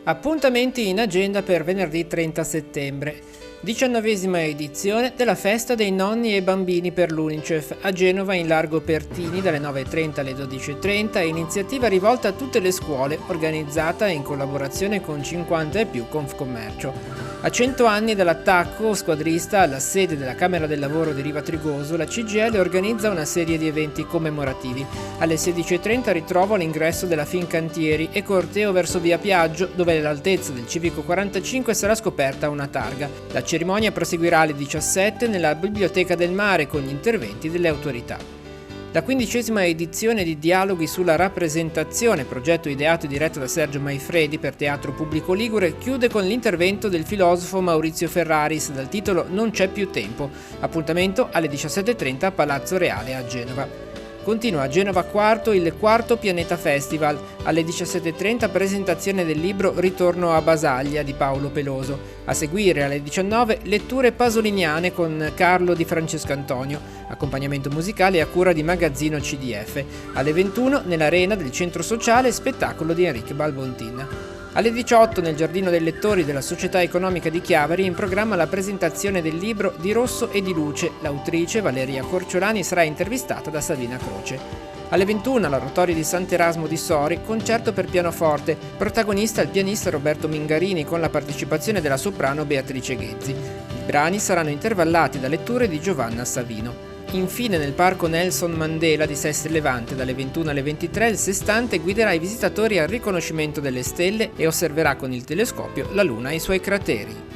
Appuntamenti in agenda per venerdì 30 settembre. 19ª edizione della festa dei nonni e bambini per l'Unicef a Genova in Largo Pertini dalle 9.30 alle 12.30, iniziativa rivolta a tutte le scuole, organizzata in collaborazione con 50 e più Confcommercio. A 100 anni dall'attacco squadrista alla sede della Camera del Lavoro di Riva Trigoso, la CGIL organizza una serie di eventi commemorativi. Alle 16.30 ritrovo all'ingresso della Fincantieri e corteo verso via Piaggio, dove all'altezza del civico 45 sarà scoperta una targa. La cerimonia proseguirà alle 17 nella Biblioteca del Mare con gli interventi delle autorità. La 15ª edizione di Dialoghi sulla rappresentazione, progetto ideato e diretto da Sergio Maifredi per Teatro Pubblico Ligure, chiude con l'intervento del filosofo Maurizio Ferraris dal titolo Non c'è più tempo. Appuntamento alle 17.30 a Palazzo Reale a Genova. Continua a Genova Quarto il quarto Pianeta Festival. Alle 17.30 presentazione del libro Ritorno a Basaglia di Paolo Peloso. A seguire alle 19 letture pasoliniane con Carlo di Francesco Antonio. Accompagnamento musicale a cura di Magazzino CDF. Alle 21 nell'arena del centro sociale spettacolo di Enrique Balbontin. Alle 18 nel Giardino dei Lettori della Società Economica di Chiavari in programma la presentazione del libro Di Rosso e di Luce. L'autrice Valeria Corciolani sarà intervistata da Savina Croce. Alle 21 all'Oratorio di Sant'Erasmo di Sori, concerto per pianoforte, protagonista il pianista Roberto Mingarini con la partecipazione della soprano Beatrice Ghezzi. I brani saranno intervallati da letture di Giovanna Savino. Infine nel Parco Nelson Mandela di Sestri Levante dalle 21 alle 23 il Sestante guiderà i visitatori al riconoscimento delle stelle e osserverà con il telescopio la Luna e i suoi crateri.